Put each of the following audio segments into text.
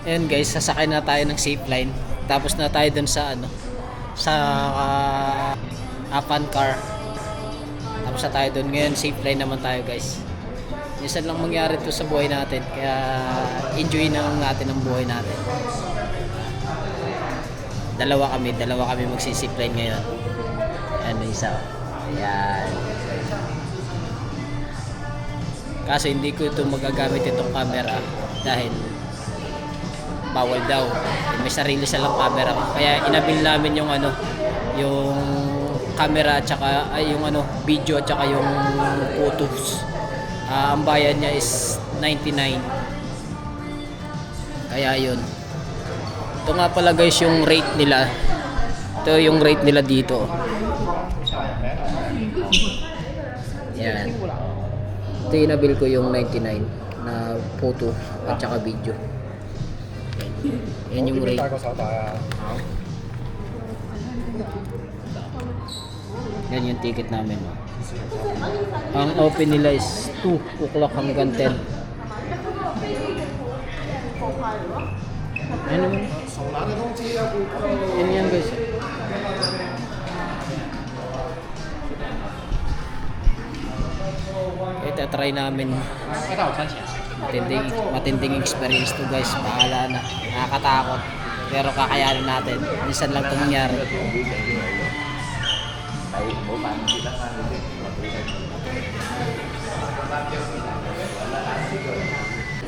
Ayun guys, sasakay na tayo ng zipline. Tapos na tayo dun sa ano, sa Apan car. Tapos na tayo dun. Ngayon zipline naman tayo guys. Minsan lang mangyari to sa buhay natin. Kaya enjoy na lang natin ang buhay natin. Dalawa kami magsisipline ngayon. Ayan, may isa. Ayan. Kaso hindi ko ito magagamit itong camera dahil bawal daw. May sarili silang camera. Kaya inabil namin yung ano, yung camera at saka ay yung ano, video at saka yung photos. Ang bayad niya is 99. Kaya yun. Ito nga pala guys yung rate nila. Ito yung rate nila dito. Yan. Ito yung nabil ko yung 99 na photo at saka video. Yan yung rate. Yan yung ticket namin. Ang open nila is 2 o'clock hanggang 10. Ano mo? Yan yan guys. Ito try namin. Matinding experience to guys. Bahala na. Nakakatakot. Pero kakayanin natin. Minsan lang ito nangyari.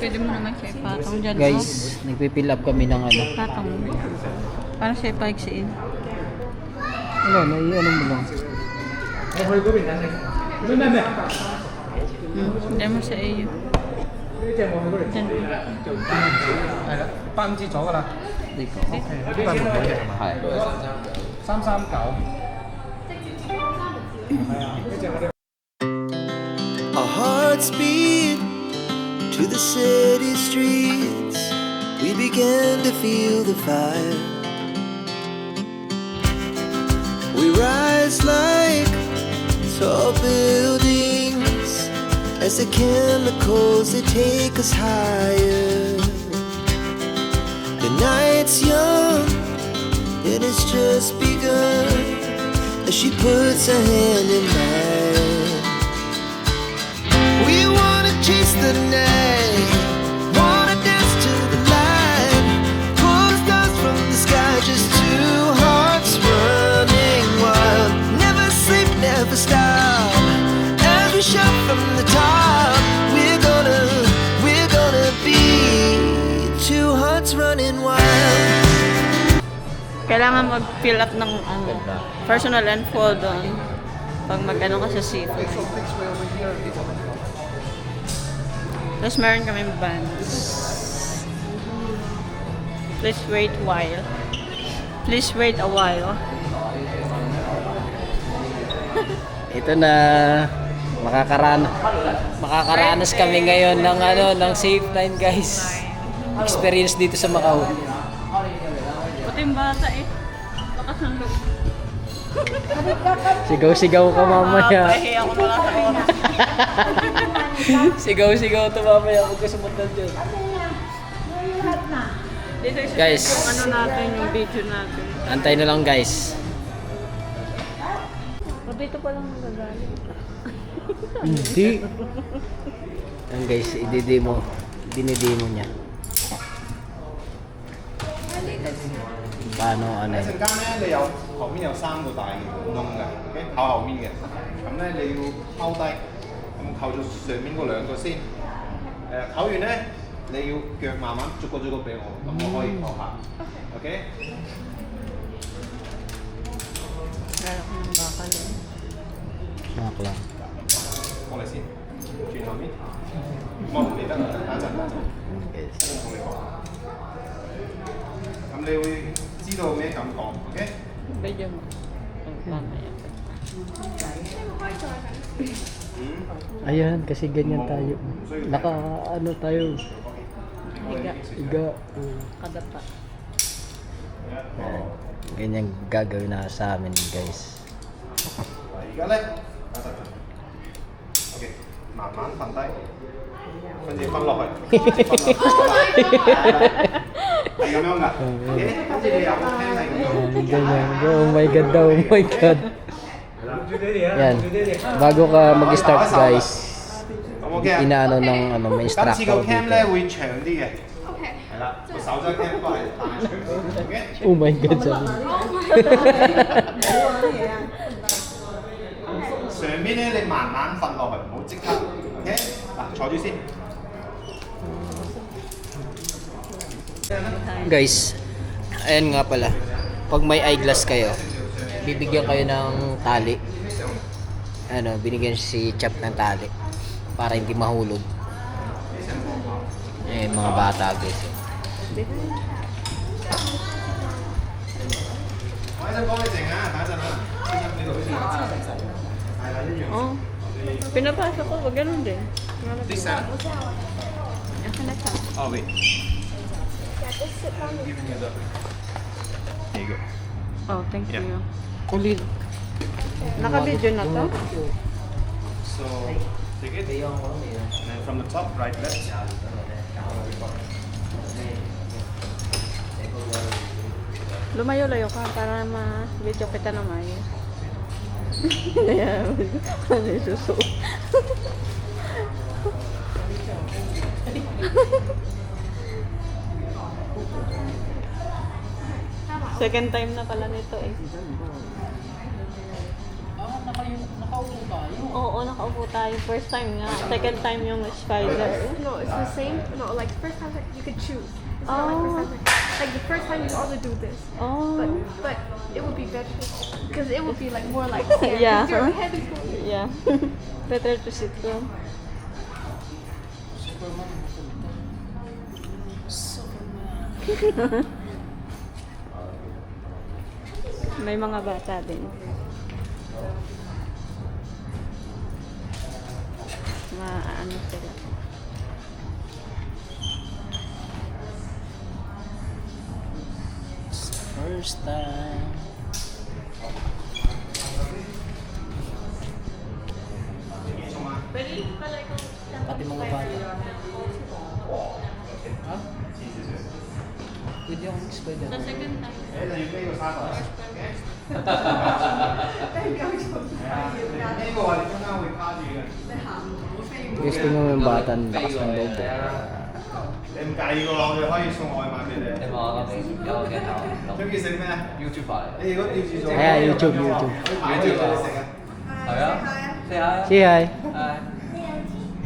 Pwede mo naman siya ipatong dyan. Guys, nagpipill up kami ng ano. Patong mo. Para siya ipaiksiin. Wala, naiano mo lang. Hindi mo sa iyo. Dyan. 班機咗㗎啦，呢個呢個門口嘅係嘛？係339。Our hearts beat to the city streets. We began to feel the fire. We rise like tall buildings as the chemicals they take us higher. The night's young and it's just begun as she puts her hand in mine. We wanna chase the night, wanna dance to the light, pull stars from the sky, just two hearts running wild. Never sleep, never stop, as we shout from the top. We're gonna be two hearts running wild. Kailangan mag-fill up ng personal info doon pag mag-ano ka sa city. Tapos meron kami bands. Please wait a while. Please wait a while. Ito na makakaranas kami ngayon ng ano ng safe line guys. Experience dito sa Macau. Pati yung bata eh. Lakas ng loob. Sigaw-sigaw ka mamaya. Pahiya ako na lang sa oras. Sigaw-sigaw to mamaya kung gusto mo dyan. Dito isa Guys. yung ano natin, yung video natin. Antay na lang guys. O dito pa lang magagaling. Hindi. Ang guys, dinidemo niya. Paano ano? 一陣間咧，你有後面有3個大窿嘅，OK，靠後面嘅，咁咧你要拋低，咁扣咗上面嗰2個先，扣完咧你要腳慢慢逐個俾我，咁我可以扣下，OK。 Lalo ko ng bakal eh. Snak lang. 我嚟先，轉後面，我唔記得啦，等一陣。 Guys. 同你講，咁你會知道咩感覺，OK？ Video mo. Mamaya. Ayan, kasi ganyan tayo. Naka ano tayo. Higa. Iga. Kadapa. Ayan. Ganyan gagawin na sa amin guys. 而家咧，等陣，OK，慢慢瞓低，跟住瞓落去。係咁樣㗎。跟住你有個 cam 係咁樣。Ganyan. Oh my God daw, oh my God. Yan. Bago ka mag-start guys,咁 OK 啊。 inaano ng ano, may 今次個 instructor cam dito. 咧會長啲嘅。係啦，個手踭 cam 都係彈長啲。OK。 Oh my God, sabi. 上邊咧你慢慢瞓落去，唔好即刻。OK。嗱，坐住先。 Guys, ayan nga pala. Pag may eyeglass kayo, bibigyan kayo ng tali. Ano, binigyan si Chap ng tali para hindi mahulog. Eh, mga bata guys. 我一陣幫你整啊，等一陣啊。呢度係啦，一樣。 Oh. Pinapasok ko, wag ganun din. This side. Asan na siya? Oh wait. Giving you the. There you go. Oh, thank Yeah. you. Kulit. Naka-video na to? So take it. And then from the top, right, left. Lumayo-layo ka para ma-video kita na maayos. Ayan. Ano yung suso? Second time na pala nito eh. Nakaupo tayo. Oo, nakaupo tayo. First time nga. Second time yung spider. No, it's the same. No, like first time like, you could choose. It's Oh. not like first time. Like the first time you also do this, Oh. but it would be better because it would be like more like here. Yeah. 'Cause your head is going. Yeah. Better to sit down. May mga bata din. Maano sila. First time. Pati mga bata. Ha? Pwede akong spider. Sa second time. 誒，就要呢個沙袋。呢個我哋中間會卡住嘅。 Gusto mo yung bata ng lakas ng loob. 你唔介意個咯，我哋可以送外賣俾你。你望下有個鏡頭中意食咩，YouTuber 嚟，你如果吊住做，係啊，YouTube， YouTube 可以買俾你食啊。係啊，say hi， Say hi.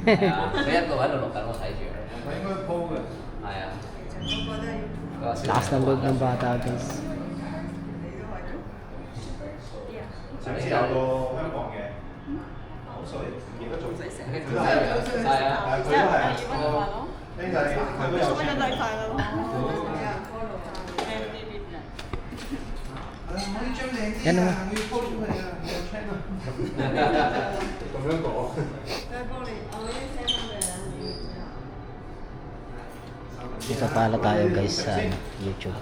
係係啊，佢一路喺度錄緊，我睇住，佢應該鋪嘅。係啊，佢話小 Lakas ng loob ng bata guys. 上次有個香港嘅口水，唔記得做。係啊，佢都係。呢就係佢都有。唔可以將靚啲 Yan 啊！ naman. 我要 po 出嚟啊！有 check 啊！咁樣講。 Dito pala tayo guys sa YouTube.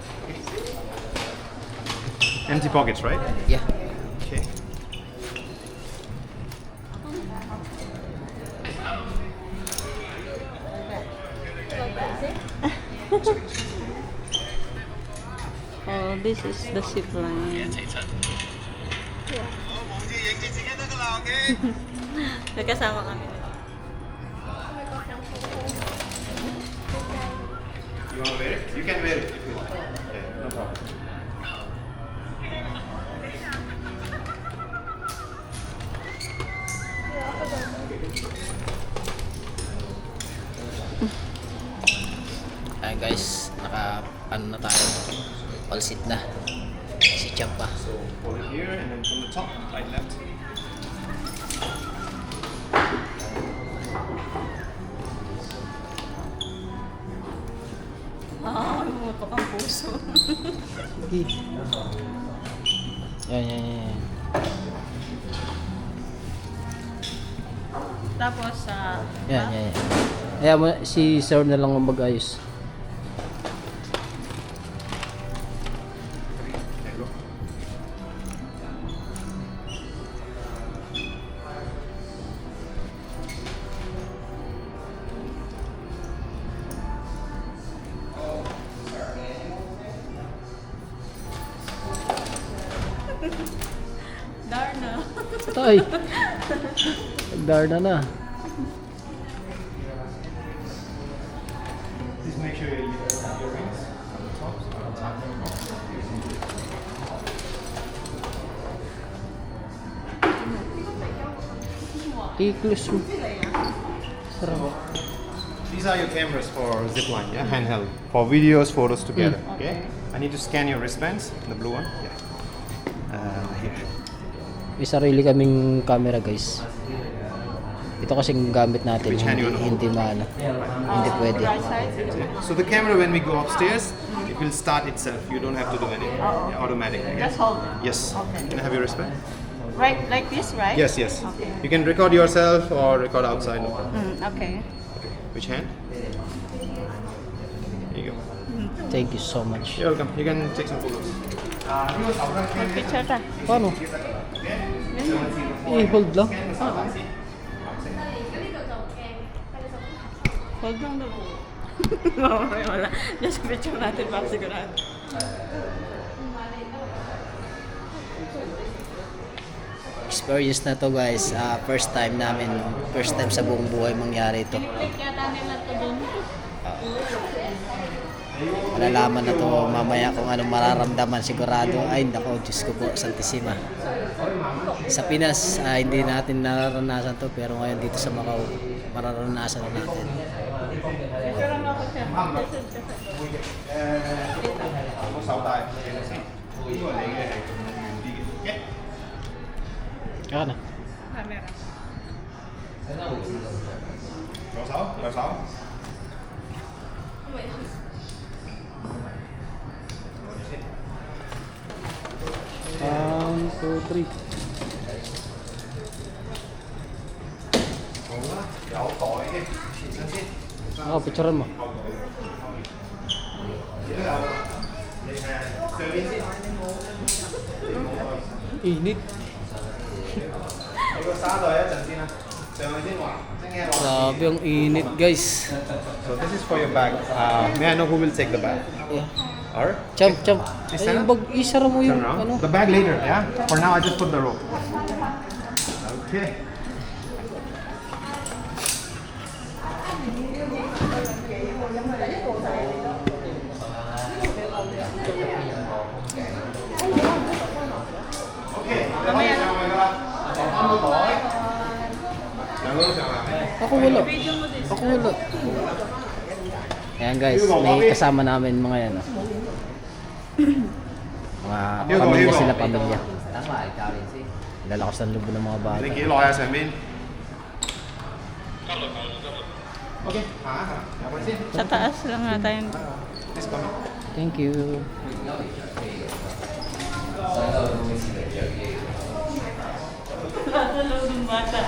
Empty pockets, right? Yeah. Okay. Oh, this is the zip line. Nagkasama kami. You want to wear it? You can wear it if you want. Yeah, no problem. Ayan guys, ano na tayo. All seat na. Si Champ pa. So hold it here and then from the top, right, left. Ah, umutok ang puso. Yan. Tapos, Yan. Kaya si Sir na lang ang mag-ayos. There you go. Darna. Tay. Darna na. Please make sure you have your rings on the top. Tiklus mo. Sarap. These are your cameras for zipline, yeah, handheld. For videos, photos together, okay? I need to scan your wristbands, the blue one. Yeah. Here. May sarili kaming camera guys. Ito kasing gamit natin, Which hand you hindi wanna maano. Hindi pwede. Right side. So the camera, when we go upstairs, it will start itself. You don't have to do anything. Yeah, automatically. Just hold it. Yes. Okay. Can I have your wristband? Right, like this, right? Yes, yes. Okay. You can record yourself or record outside. No problem. Okay. Which hand? Here you go. Thank you so much. You're welcome. You can take some photos. Picture ta. Paano? I-hold lang. Hold lang daw. Mamaya wala. Just picture natin para sigurado. Experience na to guys. First time namin. First time sa buong buhay mangyari ito. Click yata nila to dun. Malalaman na to mamaya kung anong mararamdaman sigurado. Ay nako, Diyos ko po, Santissima. Sa Pinas, hindi natin nararanasan to, pero ngayon dito sa Macau, mararanasan na natin. Picture lang ako siya. Kaya na. Camera. Your 1, 2, 3. Ako, picturean mo. Init. Grabe ang init guys. So this is for your bag. May I know who will take the bag? Yeah. Or? Champ, champ. This Ay, time? bag, isara mo yung Turn around. ano. The bag later, yeah? For now, I just put the rope. Okay. Ako wala. Ako wala. Ayan guys, may kasama namin mga yan. Mga pamilya sila, pamilya. Tama, ikaw rin si. Lalakas ng lubo ng mga bata. 你幾耐啊上面？OK，行啊行，入去先。 Sa taas lang nga tayo. Please come. Thank you. Ng bata.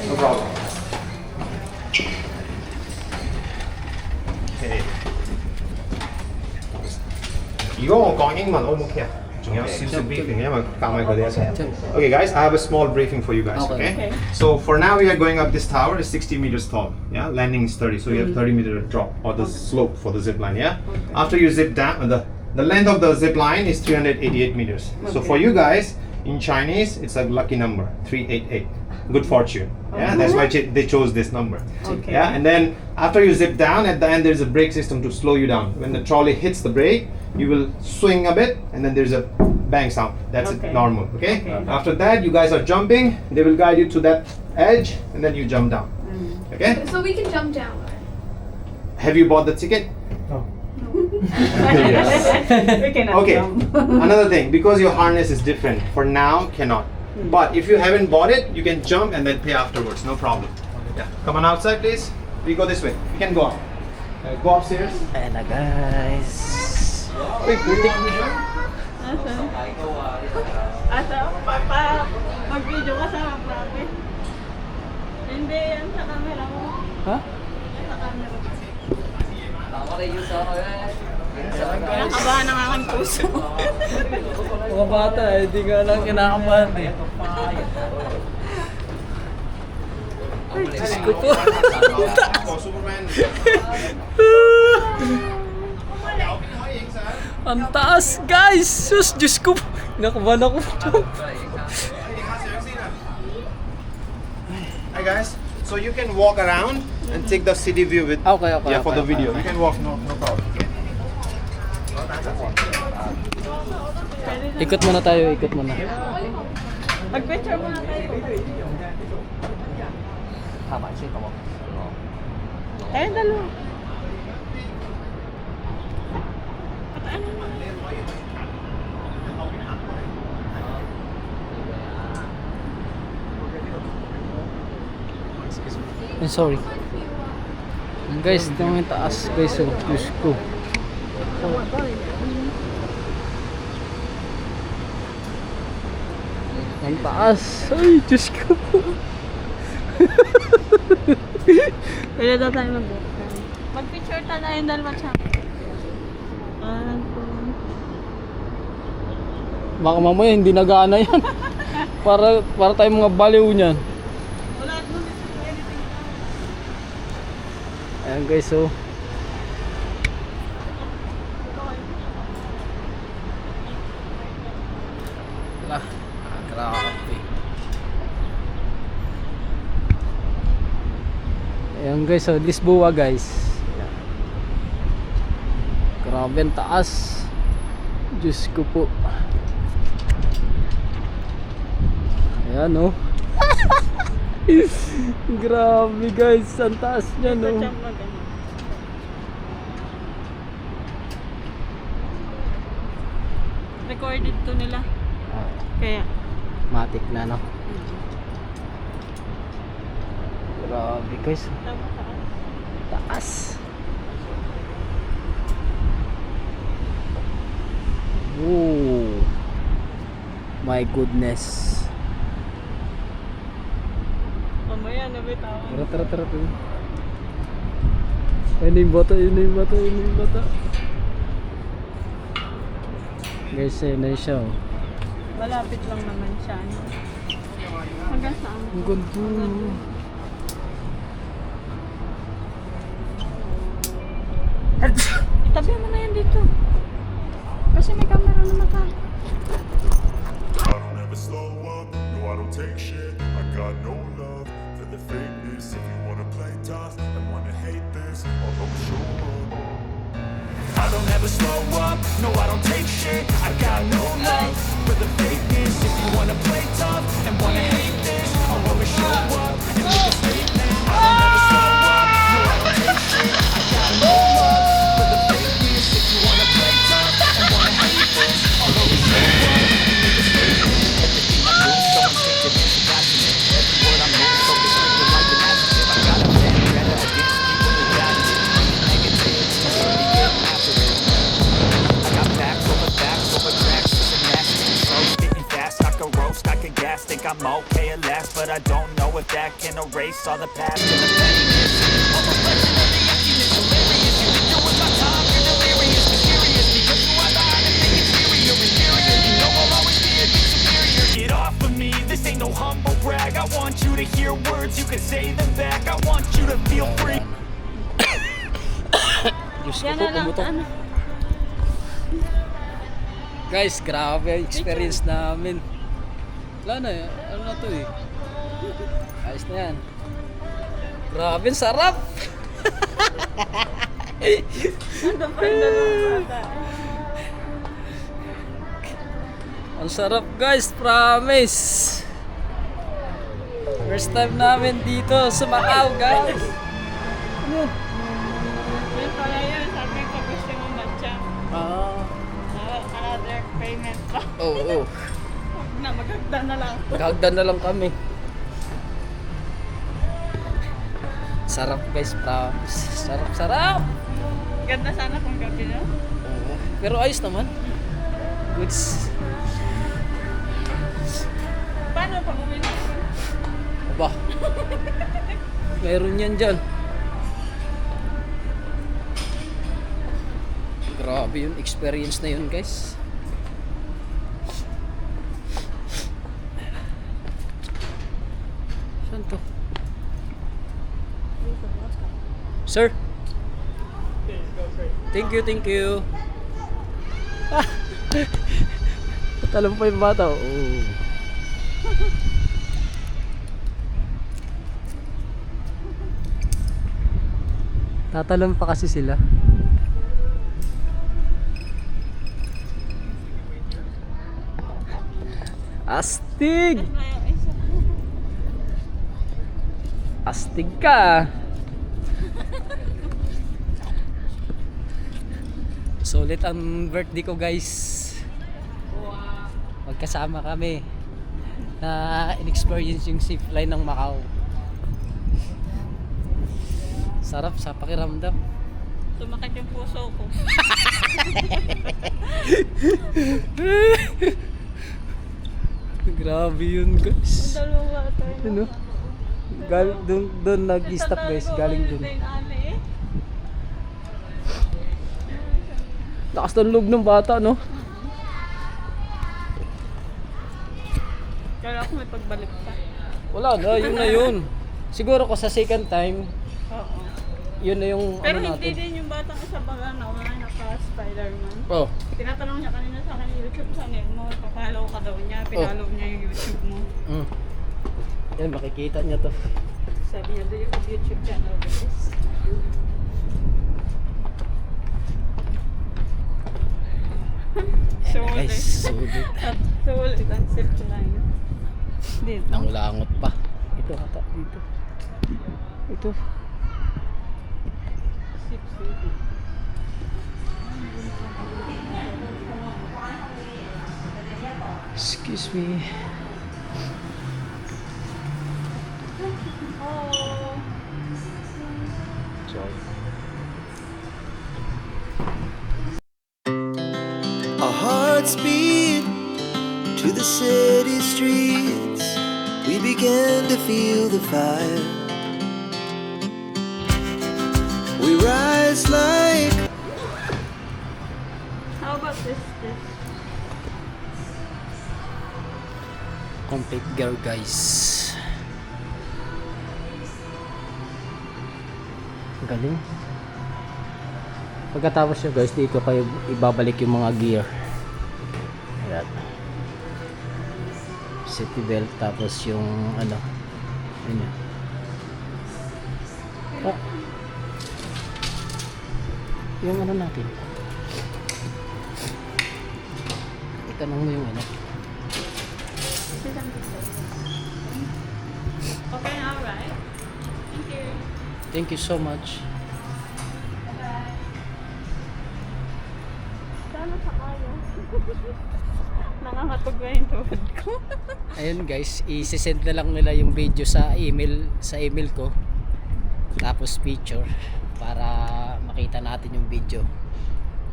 No problem. Okay. 如果我講英文 O 唔 OK 啊？仲有少少 briefing，因為夾埋佢哋一齊。Okay, guys, I have a small briefing for you guys. Okay. So for now, we are going up this tower. It's 60 meters tall. Yeah, landing is 30, so you have 30-meter drop or the slope for the zip line. Yeah. After you zip down, the length of the zip line is 388 meters. So for you guys, in Chinese, it's a lucky number, 388. Good fortune. Yeah, that's why they chose this number. Okay. Yeah, and then after you zip down, at the end there's a brake system to slow you down. When the trolley hits the brake, you will swing a bit, and then there's a bang sound. That's Okay. it, normal. Okay? Okay. After that, you guys are jumping. They will guide you to that edge, and then you jump down. Okay? So we can jump down. Have you bought the ticket? We cannot Okay. jump. Another thing, because your harness is different, for now cannot. But if you haven't bought it, you can jump and then pay afterwards. No problem. Yeah. Come on outside, please. We go this way. You can go up. Go upstairs. Ayan na guys. Wait, we take the jump. Asa, papa, mag-video ka sa grabe. Hindi, yan sa camera mo. Ha? Sa camera mo. Tama rin yung sa Kinakabahan ang aking puso. Mga bata, hindi nga lang kinakabahan eh. Diyos ko po. Oh, Superman. Ang taas, guys! Sus, Diyos ko! Nakabahan ako. Hi guys. So you can walk around and take the city view with Okay. yeah for the okay. video. You can walk, no problem. Ikot muna tayo, ikot muna. Mag-picture muna tayo. Eh, dalawa. I'm sorry. Guys, ito yung taas, guys. Oh, Diyos ko. Ang taas. Ay, Diyos ko. Pwede daw tayo mag-walk. Mag-picture tayo yung dalawa siya. Baka mamaya hindi nagana yan. para tayo mga baliw niyan. Wala mo Ayan guys, so. Wala. Grabe. Ayan guys, so Lisboa guys. Grabe ang taas. Diyos ko po. Ayan oh. Grabe guys, ang taas niya no. Recorded to nila. Kaya. Matik na no. Grabe guys. Taas. Oh. My goodness. Mamaya na may tao. Tara. Ayun na yung bata. Guys, ayun na siya oh. Malapit lang naman siya. No? Hanggang saan? Ang ganda. Itabi mo na yan dito. Kasi may camera na mata. I don't ever slow up, no I don't take shit. I got no love for the fakeness. If you wanna play tough and wanna hate this, I'll always show up. I don't ever slow up, no I don't take shit. I got no love for the fakeness. If you wanna play tough and wanna hate this, I'll always show up and make a statement. I don't ever slow up, no I don't take shit. I got no love for the fakeness. If you wanna play tough and wanna hate this, I'll always show up and make a statement. Everything I do, so instinctive and so passionate. Every word I move, so descriptive like an adjective. I got a plan better against people who doubt it. Negative, slowly getting after it. I got facts over tracks, it's a nasty slow, spitting fast. I can roast, I can gas, think I'm okay at last, but I don't know if that can erase all the past and the pettiness. I'm a reflection of the emptiness, hilarious. You think you're with my time, you're delirious, mysterious, because you are behind and think inferior, inferior. You know I'll always be a bit superior. Get off of me, this ain't no humble brag. I want you to hear words, you can say them back. I want you to feel free. Diyos ko Yan po, na lang. pumutok. Ano? Guys, grabe ang experience namin. Wala na, ano na to eh. Ayos na yan. Grabe, ang sarap! Ano pa yung dalawang bata? Ang sarap guys, promise! First time namin dito sa Macau guys! Yun pala yun. Sabi ko gusto mo matcha. Another payment pa. Oo. Huwag na, magagda na lang. Maghagdan na lang kami. Sarap guys, promise. Sarap! Ganda sana kung gabi na. Oo. Pero ayos naman. Goods. Paano pag uwi na? Aba. Meron yan dyan. Grabe yung experience na yun guys. Saan to? Sir? Thank you. Talon pa yung bata. Oh. Tatalon pa kasi sila. Astig! Astig ka. Sulit ang birthday ko, guys. Magkasama kami na in-experience yung zipline ng Macau. Sarap sa pakiramdam. Sumakit yung puso ko. Grabe yun, guys. Dalawa tayo. Ano? Doon nag-stop, guys. Galing doon. Lakas ng loob ng bata, no? Kaya ako may pagbalik pa. Wala na, yun na yun. Siguro ko sa second time, Oo. yun na yung Pero ano hindi natin. din yung batang isa baga na wala naka-Spider-Man. Oh, Tinatanong niya kanina sa akin yung YouTube channel mo, papalaw ka daw niya, pinalaw niya yung YouTube mo. yan, makikita niya to. Sabi niya, do you have YouTube channel guys? Guys, sulit. Sulit ang zipline. Dito. Nangulangot pa. Ito ata, dito. Ito. Zip city. Excuse me. Oh. Sorry. Our hearts beat to the city streets. We began to feel the fire. We rise like How about this? Complete girl, guys. Galing. Pagkatapos nyo, guys, dito kayo ibabalik yung mga gear. Ayan. City belt, tapos yung ano, yun yun. Ah. Yung ano natin. Itanong mo yung ano. Okay, alright. Thank you. Thank you so much. Sana sa kayo. Nangangatog na yung tuhod ko. Ayun, guys, i-send na lang nila yung video sa email ko. Tapos picture para makita natin yung video.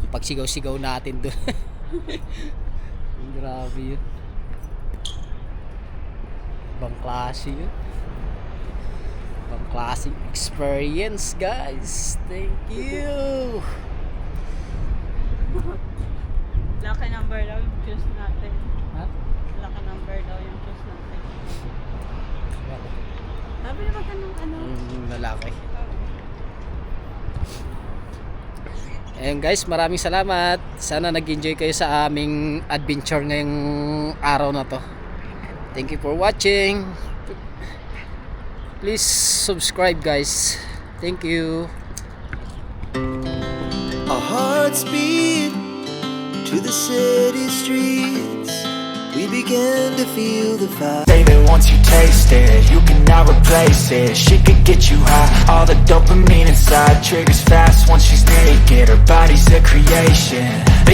Pagsigaw-sigaw natin doon. Grabe yun. Ibang klase yun. Ibang klaseng experience, guys. Thank you. Lucky number daw yung choose natin. Ha? Lucky number daw yung choose natin. Sabi na ba ganun ano? Yung lalaki. Ayun, guys, maraming salamat. Sana nag-enjoy kayo sa aming adventure ngayong araw na to. Thank you for watching. Please subscribe, guys. Thank you. our hearts beat to the city streets. We began to feel the fire. Say that once you taste it, you cannot replace it. She could get you high, all the dopamine inside triggers fast once she's naked. Her body's a creation. They